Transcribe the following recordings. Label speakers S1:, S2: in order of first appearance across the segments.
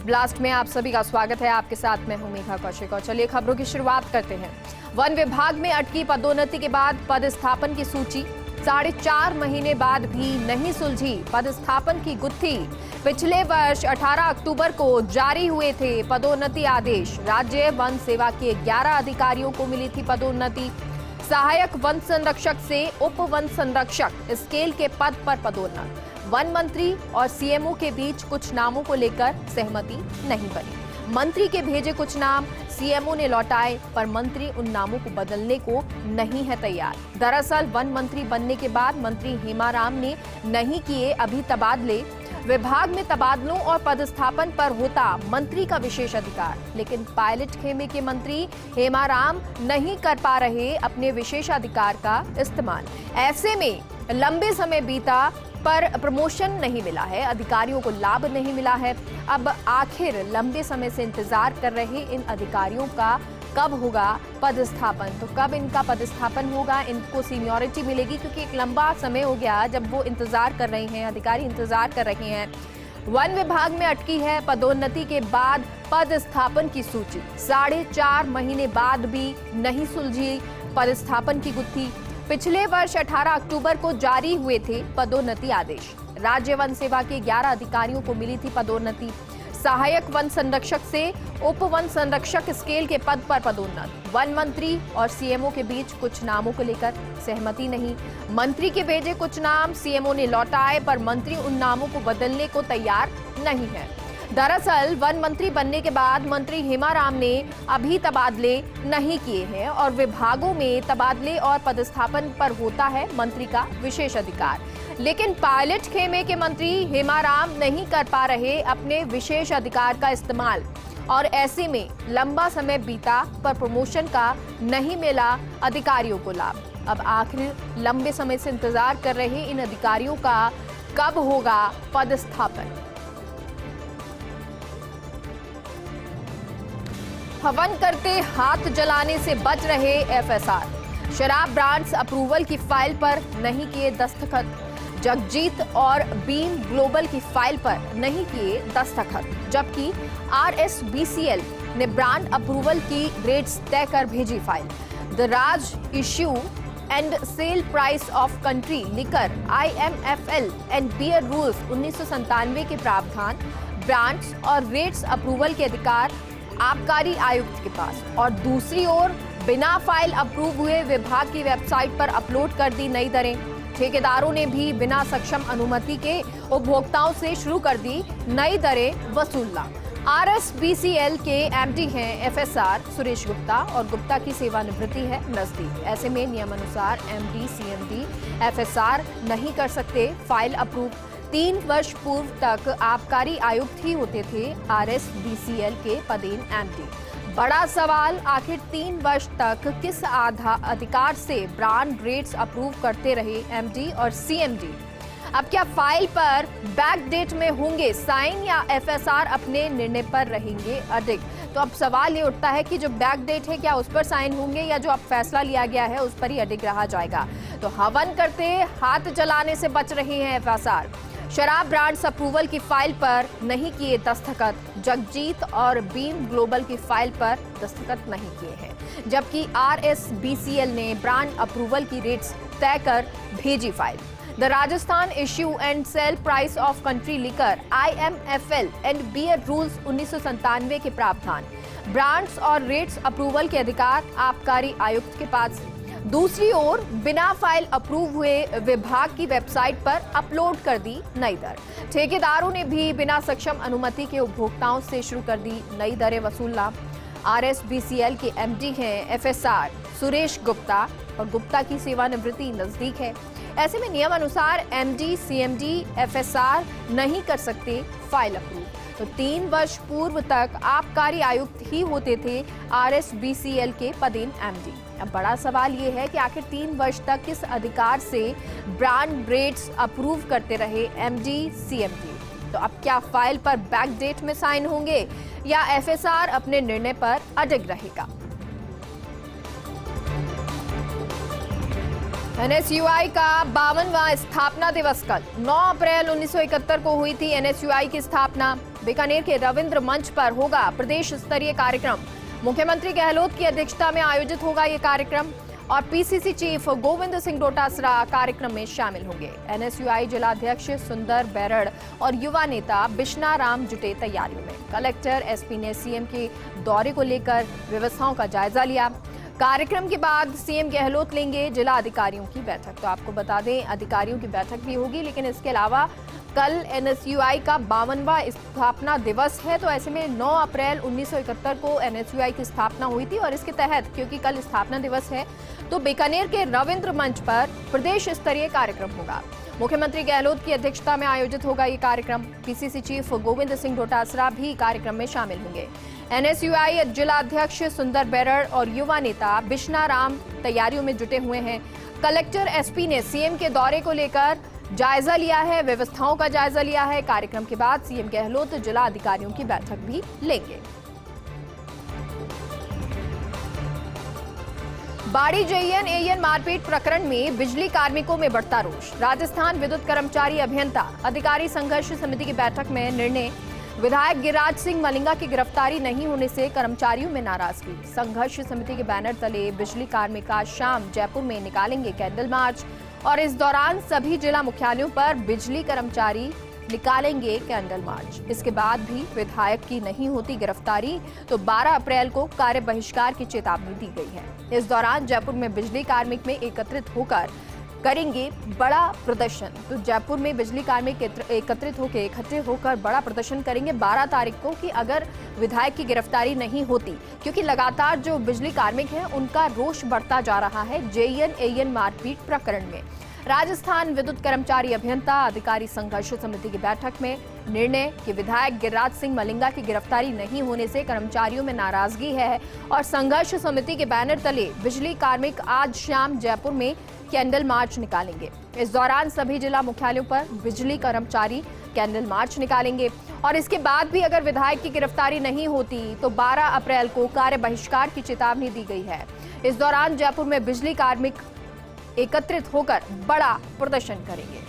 S1: Blast में आप सभी का स्वागत है। आपके साथ मैं हूं मेघा कौशिक और चलिए खबरों की शुरुआत करते हैं। वन विभाग में अटकी पदोन्नति के बाद पदस्थापन की सूची, 4.5 महीने बाद भी नहीं सुलझी पदस्थापन की गुत्थी। पिछले वर्ष 18 अक्टूबर को जारी हुए थे पदोन्नति आदेश। राज्य वन सेवा के 11 अधिकारियों को मिली थी पदोन्नति। सहायक वन संरक्षक से उप वन संरक्षक स्केल के पद पर पदोन्नत। वन मंत्री और सीएमओ के बीच कुछ नामों को लेकर सहमति नहीं बनी। मंत्री के भेजे कुछ नाम सीएमओ ने लौटाए, पर मंत्री उन नामों को बदलने को नहीं है तैयार। दरअसल वन मंत्री बनने के बाद मंत्री हेमाराम ने नहीं किए अभी तबादले। विभाग में तबादलों और पदस्थापन पर होता मंत्री का विशेष अधिकार, लेकिन पायलट खेमे के मंत्री हेमाराम नहीं कर पा रहे अपने विशेषाधिकार का इस्तेमाल। ऐसे में लंबे समय बीता पर प्रमोशन नहीं मिला है, अधिकारियों को लाभ नहीं मिला है। अब आखिर लंबे समय से इंतजार कर रहे इन अधिकारियों का कब होगा पदस्थापन? तो कब इनका पदस्थापन होगा, इनको सीनियरिटी मिलेगी? क्योंकि एक लंबा समय हो गया जब वो इंतजार कर रहे हैं, अधिकारी इंतजार कर रहे हैं। वन विभाग में अटकी है पदोन्नति के बाद पदस्थापन की सूची। 4.5 महीने बाद भी नहीं सुलझी पदस्थापन की गुत्थी। पिछले वर्ष 18 अक्टूबर को जारी हुए थे पदोन्नति आदेश। राज्य वन सेवा के 11 अधिकारियों को मिली थी पदोन्नति। सहायक वन संरक्षक से उप वन संरक्षक स्केल के पद पर पदोन्नत। वन मंत्री और सीएमओ के बीच कुछ नामों को लेकर सहमति नहीं। मंत्री के भेजे कुछ नाम सीएमओ ने लौटाए, पर मंत्री उन नामों को बदलने को तैयार नहीं है। दरअसल वन मंत्री बनने के बाद मंत्री हेमाराम ने अभी तबादले नहीं किए हैं और विभागों में तबादले और पदस्थापन पर होता है मंत्री का विशेष अधिकार, लेकिन पायलट खेमे के मंत्री हेमाराम नहीं कर पा रहे अपने विशेष अधिकार का इस्तेमाल। और ऐसे में लंबा समय बीता पर प्रमोशन का नहीं मिला अधिकारियों को लाभ। अब आखिर लंबे समय से इंतजार कर रहे इन अधिकारियों का कब होगा पदस्थापन? हवन करते हाथ जलाने से बच रहे एफएसआर। शराब ब्रांड्स अप्रूवल की फाइल पर नहीं किए दस्तखत। जगजीत और बीम ग्लोबल की फाइल पर नहीं किए दस्तखत, जबकि आरएसबीसीएल ने ब्रांड अप्रूवल की ग्रेड्स तय कर भेजी file. The Raj issue and sale price of country liquor IMFL and beer rules 1997 के प्रावधान, ब्रांड्स और रेट्स अप्रूवल के अधिकार आबकारी आयुक्त के पास। और दूसरी ओर बिना फाइल अप्रूव हुए विभाग की वेबसाइट पर अपलोड कर दी नई दरें। ठेकेदारों ने भी बिना सक्षम अनुमति के उपभोक्ताओं से शुरू कर दी नई दरें वसूलना। आरएसबीसीएल के एमडी हैं एफएसआर सुरेश गुप्ता और गुप्ता की सेवानिवृत्ति है नजदीक। ऐसे में नियमानुसार एमडी सीएमडी एफएसआर नहीं कर सकते फाइल अप्रूव। 3 वर्ष पूर्व तक आबकारी आयुक्त ही होते थे आरएसबीसीएल के पदेन एमडी। बड़ा सवाल, आखिर 3 वर्ष तक किस अधिकार से ब्रांड रेट्स अप्रूव करते रहे एमडी और सीएमडी? अब क्या फाइल पर बैक डेट में होंगे साइन या एफएसआर अपने निर्णय पर रहेंगे अडिग? तो अब सवाल ये उठता है कि जो बैक डेट है क्या उस पर साइन होंगे या जो अब फैसला लिया गया है उस पर ही अडिग रहा जाएगा? तो हवन करते हाथ जलाने से बच रहे हैं एफएसआर। शराब ब्रांड्स अप्रूवल की फाइल पर नहीं किए दस्तखत। जगजीत और बीम ग्लोबल की फाइल पर दस्तखत नहीं किए हैं, जबकि आरएसबीसीएल ने ब्रांड अप्रूवल की रेट्स तय कर भेजी file. The Rajasthan issue and sale price of country liquor IMFL and beer rules 1997 के प्रावधान, ब्रांड्स और रेट्स अप्रूवल के अधिकार आबकारी आयुक्त के पास। दूसरी ओर बिना फाइल अप्रूव हुए विभाग की वेबसाइट पर अपलोड कर दी नई दर। ठेकेदारों ने भी बिना सक्षम अनुमति के उपभोक्ताओं से शुरू कर दी नई दरें वसूलना। आरएसबीसीएल के एमडी हैं एफएसआर सुरेश गुप्ता और गुप्ता की सेवानिवृत्ति नजदीक है। ऐसे में नियमानुसार एमडी सीएमडी एफएसआर नहीं कर सकते फाइल अप्रूव। तो 3 वर्ष पूर्व तक आबकारी आयुक्त ही होते थे आरएसबीसीएल के पदेन एमडी। अब बड़ा सवाल ये है कि आखिर 3 वर्ष तक किस अधिकार से ब्रांड रेट्स अप्रूव करते रहे एमडी सीएमडी? तो अब क्या फाइल पर बैक डेट में साइन होंगे या एफएसआर अपने निर्णय पर अडिग रहेगा? एनएसयूआई का 52वां स्थापना दिवस कल 9 अप्रैल 1971 को हुई थी एनएसयूआई की स्थापना। बीकानेर के रविंद्र मंच पर होगा प्रदेश स्तरीय कार्यक्रम। मुख्यमंत्री गहलोत की अध्यक्षता में आयोजित होगा ये कार्यक्रम और पीसीसी चीफ गोविंद सिंह डोटासरा कार्यक्रम में शामिल होंगे। एनएसयूआई जिलाध्यक्ष सुंदर बैरड़ और युवा नेता बिश्ना राम जुटे तैयारियों में। कलेक्टर एसपी ने सीएम के दौरे को लेकर व्यवस्थाओं का जायजा लिया। कार्यक्रम के बाद सीएम गहलोत लेंगे जिला अधिकारियों की बैठक। तो आपको बता दें, अधिकारियों की बैठक भी होगी, लेकिन इसके अलावा कल एनएसयूआई का 52वां स्थापना दिवस है। तो ऐसे में 9 अप्रैल 1971 को एनएसयूआई की स्थापना हुई थी और इसके तहत क्योंकि कल स्थापना दिवस है तो बीकानेर के रविंद्र मंच पर प्रदेश स्तरीय कार्यक्रम होगा। मुख्यमंत्री गहलोत की अध्यक्षता में आयोजित होगा ये कार्यक्रम। पीसीसी चीफ गोविंद सिंह डोटासरा भी कार्यक्रम में शामिल होंगे। एनएसयूआई जिलाध्यक्ष सुंदर बैरड़ और युवा नेता बिश्ना राम तैयारियों में जुटे हुए हैं। कलेक्टर एसपी ने सीएम के दौरे को लेकर जायजा लिया है, व्यवस्थाओं का जायजा लिया है। कार्यक्रम के बाद सीएम गहलोत जिला अधिकारियों की बैठक भी लेंगे। बाड़ी जेईएन एएन मारपीट प्रकरण में बिजली कार्मिकों में बढ़ता रोष। राजस्थान विद्युत कर्मचारी अभियंता अधिकारी संघर्ष समिति की बैठक में निर्णय। विधायक गिरिराज सिंह मलिंगा की गिरफ्तारी नहीं होने से कर्मचारियों में नाराजगी। संघर्ष समिति के बैनर तले बिजली कार्मिक आज शाम जयपुर में निकालेंगे कैंडल मार्च और इस दौरान सभी जिला मुख्यालयों पर बिजली कर्मचारी निकालेंगे कैंडल मार्च। इसके बाद भी विधायक की नहीं होती गिरफ्तारी तो 12 अप्रैल को कार्य बहिष्कार की चेतावनी दी गई है। इस दौरान जयपुर में बिजली कार्मिक में एकत्रित होकर करेंगे बड़ा प्रदर्शन। तो जयपुर में बिजली कार्मिक इकट्ठे होकर बड़ा प्रदर्शन करेंगे 12 तारीख को कि अगर विधायक की गिरफ्तारी नहीं होती, क्योंकि लगातार जो बिजली कार्मिक हैं उनका रोष बढ़ता जा रहा है जेईएन एएन मारपीट प्रकरण में। राजस्थान विद्युत कर्मचारी अभियंता अधिकारी संघर्ष समिति की बैठक में निर्णय कि विधायक गिरिराज सिंह मलिंगा की गिरफ्तारी नहीं होने से कर्मचारियों में नाराजगी है और संघर्ष समिति के बैनर तले बिजली कार्मिक आज शाम जयपुर में कैंडल मार्च निकालेंगे। इस दौरान सभी जिला मुख्यालयों पर बिजली कर्मचारी कैंडल मार्च निकालेंगे और इसके बाद भी अगर विधायक की गिरफ्तारी नहीं होती तो 12 अप्रैल को कार्य बहिष्कार की चेतावनी दी गई है। इस दौरान जयपुर में बिजली कार्मिक एकत्रित होकर बड़ा प्रदर्शन करेंगे।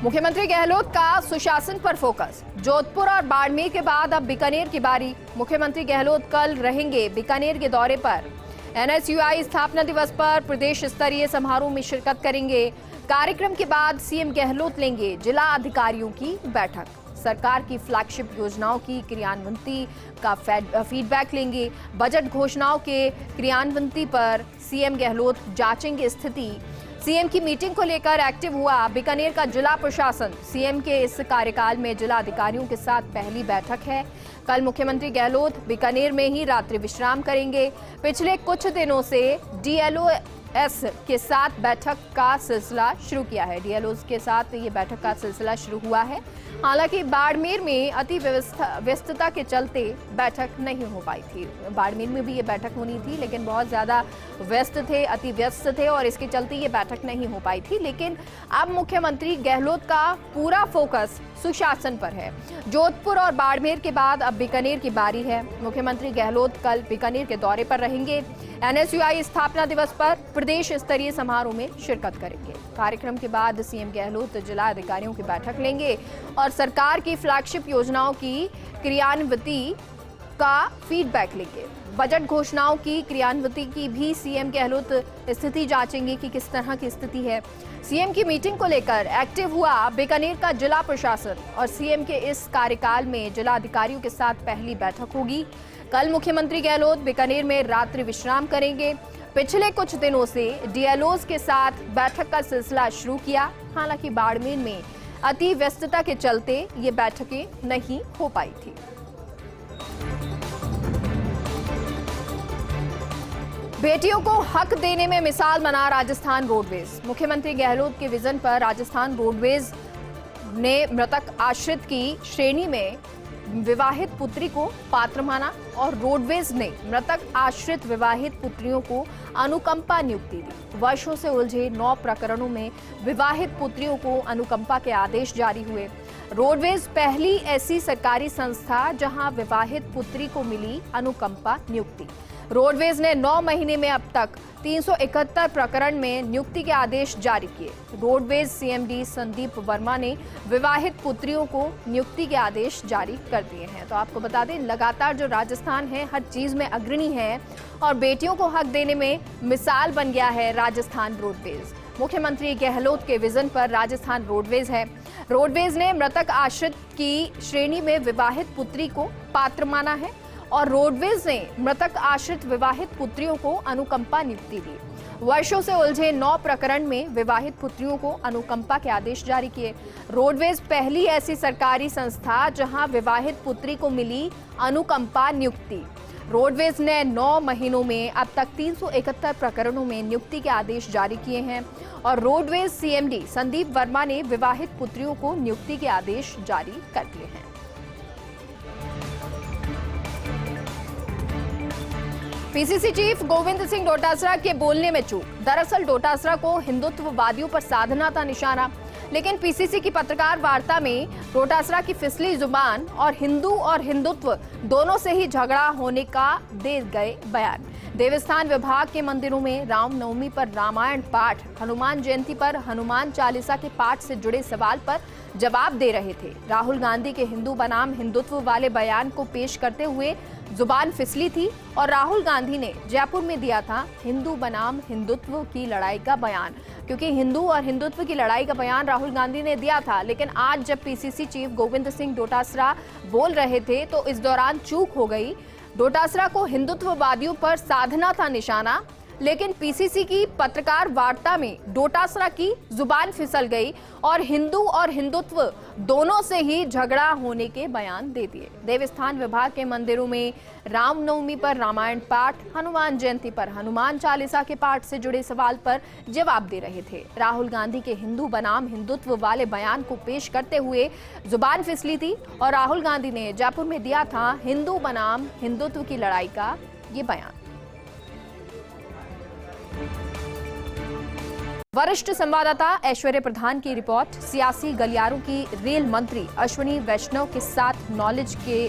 S1: मुख्यमंत्री गहलोत का सुशासन पर फोकस। जोधपुर और बाड़मेर के बाद अब बीकानेर की बारी। मुख्यमंत्री गहलोत कल रहेंगे बीकानेर के दौरे पर। एनएसयूआई स्थापना दिवस पर प्रदेश स्तरीय समारोह में शिरकत करेंगे। कार्यक्रम के बाद सीएम गहलोत लेंगे जिला अधिकारियों की बैठक। सरकार की फ्लैगशिप योजनाओं की क्रियान्वयन का फीडबैक लेंगे। बजट घोषणाओं के क्रियान्वयन पर सीएम गहलोत जांचेंगे स्थिति। सीएम की मीटिंग को लेकर एक्टिव हुआ बीकानेर का जिला प्रशासन। सीएम के इस कार्यकाल में जिला अधिकारियों के साथ पहली बैठक है। कल मुख्यमंत्री गहलोत बीकानेर में ही रात्रि विश्राम करेंगे। पिछले कुछ दिनों से डीएलओएस के साथ बैठक का सिलसिला शुरू किया है। डीएलओएस के साथ ये बैठक का सिलसिला शुरू हुआ है। हालांकि बाड़मेर में अति व्यस्तता के चलते बैठक नहीं हो पाई थी। बाड़मेर में भी ये बैठक होनी थी लेकिन बहुत ज्यादा अति व्यस्त थे और इसके चलते ये बैठक नहीं हो पाई थी। लेकिन अब मुख्यमंत्री गहलोत का पूरा फोकस सुशासन पर है। जोधपुर और बाड़मेर के बाद अब बीकानेर की बारी है। मुख्यमंत्री गहलोत कल बीकानेर के दौरे पर रहेंगे। एनएसयूआई स्थापना दिवस पर प्रदेश स्तरीय समारोह में शिरकत करेंगे। कार्यक्रम के बाद सीएम गहलोत जिला अधिकारियों की बैठक लेंगे और सरकार की फ्लैगशिप योजनाओं की क्रियान्विति का फीडबैक लेंगे। बजट घोषणाओं की क्रियान्विति की भी सीएम गहलोत स्थिति जांचेंगे कि किस तरह की स्थिति है। सीएम की मीटिंग को लेकर एक्टिव हुआ बीकानेर का जिला प्रशासन और सीएम के इस कार्यकाल में जिला अधिकारियों के साथ पहली बैठक होगी। कल मुख्यमंत्री गहलोत बीकानेर में रात्रि विश्राम करेंगे। पिछले कुछ दिनों से डीएलओस के साथ बैठक का सिलसिला शुरू किया। हालांकि बाड़मेर में अति व्यस्तता के चलते ये बैठकें नहीं हो पाई थी। बेटियों को हक देने में मिसाल बना राजस्थान रोडवेज। मुख्यमंत्री गहलोत के विजन पर राजस्थान रोडवेज ने मृतक आश्रित की श्रेणी में विवाहित पुत्री को पात्र माना और रोडवेज ने मृतक आश्रित विवाहित पुत्रियों को अनुकंपा नियुक्ति दी। वर्षों से उलझे 9 प्रकरणों में विवाहित पुत्रियों को अनुकंपा के आदेश जारी हुए। रोडवेज पहली ऐसी सरकारी संस्था जहां विवाहित पुत्री को मिली अनुकंपा नियुक्ति। रोडवेज ने 9 महीने में अब तक 371 प्रकरण में नियुक्ति के आदेश जारी किए। रोडवेज सीएमडी संदीप वर्मा ने विवाहित पुत्रियों को नियुक्ति के आदेश जारी कर दिए हैं। तो आपको बता दें, लगातार जो राजस्थान है हर चीज में अग्रणी है और बेटियों को हक देने में मिसाल बन गया है राजस्थान रोडवेज। मुख्यमंत्री गहलोत के विजन पर राजस्थान रोडवेज है। रोडवेज ने मृतक आश्रित की श्रेणी में विवाहित पुत्री को पात्र माना है और रोडवेज ने मृतक आश्रित विवाहित पुत्रियों को अनुकंपा नियुक्ति दी। वर्षों से उलझे 9 प्रकरण में विवाहित पुत्रियों को अनुकंपा के आदेश जारी किए। रोडवेज पहली ऐसी सरकारी संस्था जहां विवाहित पुत्री को मिली अनुकंपा नियुक्ति। रोडवेज ने 9 महीनों में अब तक 371 प्रकरणों में नियुक्ति के आदेश जारी किए हैं और रोडवेज सीएमडी संदीप वर्मा ने विवाहित पुत्रियों को नियुक्ति के आदेश जारी कर दिए हैं। पीसीसी चीफ गोविंद सिंह डोटासरा के बोलने में चूक। दरअसल डोटासरा को हिंदुत्ववादियों पर साधना था निशाना, लेकिन पीसीसी की पत्रकार वार्ता में डोटासरा की फिसली जुबान और हिंदुत्व दोनों से ही झगड़ा होने का दे गए बयान। देवस्थान विभाग के मंदिरों में रामनवमी पर रामायण पाठ, हनुमान जयंती पर हनुमान चालीसा के पाठ से जुड़े सवाल पर जवाब दे रहे थे। राहुल गांधी के हिंदू बनाम हिंदुत्व वाले बयान को पेश करते हुए जुबान फिसली थी और राहुल गांधी ने जयपुर में दिया था हिंदू बनाम हिंदुत्व की लड़ाई का बयान, क्योंकि हिंदू और हिंदुत्व की लड़ाई का बयान राहुल गांधी ने दिया था। लेकिन आज जब पीसीसी चीफ गोविंद सिंह डोटासरा बोल रहे थे तो इस दौरान चूक हो गई। डोटासरा को हिंदुत्ववादियों पर साधना था निशाना, लेकिन पीसीसी की पत्रकार वार्ता में डोटासरा की जुबान फिसल गई और हिंदुत्व दोनों से ही झगड़ा होने के बयान दे दिए। देवस्थान विभाग के मंदिरों में रामनवमी पर रामायण पाठ, हनुमान जयंती पर हनुमान चालीसा के पाठ से जुड़े सवाल पर जवाब दे रहे थे। राहुल गांधी के हिंदू बनाम हिंदुत्व वाले बयान को पेश करते हुए जुबान फिसली थी और राहुल गांधी ने जयपुर में दिया था हिंदू बनाम हिंदुत्व की लड़ाई का ये बयान। वरिष्ठ संवाददाता ऐश्वर्य प्रधान की रिपोर्ट। सियासी गलियारों की रेल मंत्री अश्विनी वैष्णव के साथ नॉलेज के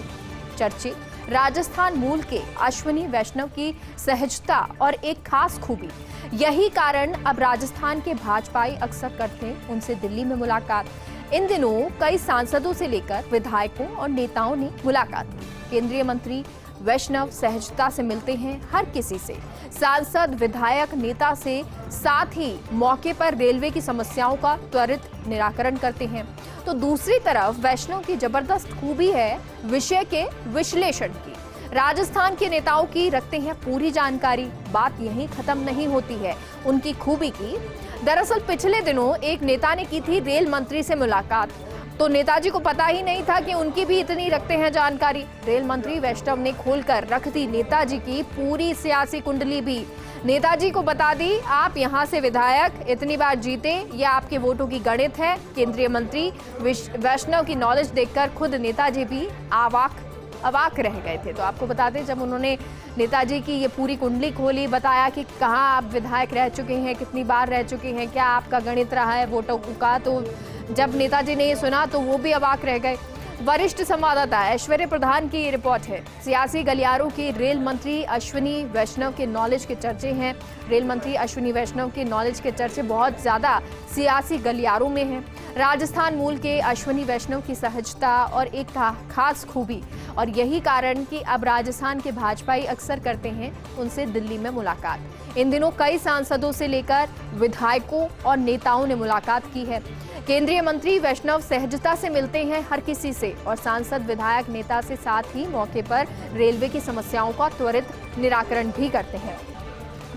S1: चर्चे। राजस्थान मूल के अश्विनी वैष्णव की सहजता और एक खास खूबी, यही कारण अब राजस्थान के भाजपाई अक्सर करते हैं उनसे दिल्ली में मुलाकात। इन दिनों कई सांसदों से लेकर विधायकों और नेताओं ने मुलाकात की। केंद्रीय मंत्री वैष्णव सहजता से मिलते हैं हर किसी से, सांसद, विधायक, नेता से, साथ ही मौके पर रेलवे की समस्याओं का त्वरित निराकरण करते हैं। तो दूसरी तरफ वैष्णव की जबरदस्त खूबी है विषय के विश्लेषण की। राजस्थान के नेताओं की रखते हैं पूरी जानकारी। बात यहीं खत्म नहीं होती है उनकी खूबी की। दरअसल पिछले दिनों एक नेता ने की थी रेल मंत्री से मुलाकात, तो नेताजी को पता ही नहीं था कि उनकी भी इतनी रखते हैं जानकारी। रेल मंत्री वैष्णव ने खोलकर रख दी नेताजी की पूरी सियासी कुंडली भी। नेताजी को बता दी, आप यहां से विधायक इतनी बार जीते, यह आपके वोटों की गणित है। केंद्रीय मंत्री वैष्णव की नॉलेज देखकर खुद नेताजी भी अवाक रह गए थे। तो आपको बता दें, जब उन्होंने नेताजी की ये पूरी कुंडली खोली, बताया कि कहाँ आप विधायक रह चुके हैं, कितनी बार रह चुके हैं, क्या आपका गणित रहा है वोटों का, तो जब नेताजी ने ये सुना तो वो भी अवाक रह गए। वरिष्ठ संवाददाता ऐश्वर्य प्रधान की रिपोर्ट है। सियासी गलियारों की रेल मंत्री अश्विनी वैष्णव के नॉलेज के चर्चे हैं। रेल मंत्री अश्विनी वैष्णव के नॉलेज के चर्चे बहुत ज्यादा सियासी गलियारों में हैं। राजस्थान मूल के अश्विनी वैष्णव की सहजता और एक खास खूबी, और यही कारण कि अब राजस्थान के भाजपाई अक्सर करते हैं उनसे दिल्ली में मुलाकात। इन दिनों कई सांसदों से लेकर विधायकों और नेताओं ने मुलाकात की है। केंद्रीय मंत्री वैष्णव सहजता से मिलते हैं हर किसी से और सांसद, विधायक, नेता से साथ ही मौके पर रेलवे की समस्याओं का त्वरित निराकरण भी करते हैं।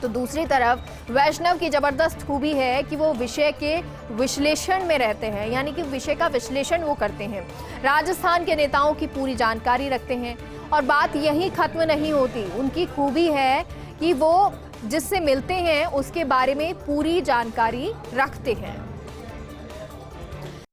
S1: तो दूसरी तरफ वैष्णव की जबरदस्त खूबी है कि वो विषय के विश्लेषण में रहते हैं, यानी कि विषय का विश्लेषण वो करते हैं। राजस्थान के नेताओं की पूरी जानकारी रखते हैं और बात यहीं खत्म नहीं होती। उनकी खूबी है कि वो जिससे मिलते हैं उसके बारे में पूरी जानकारी रखते हैं।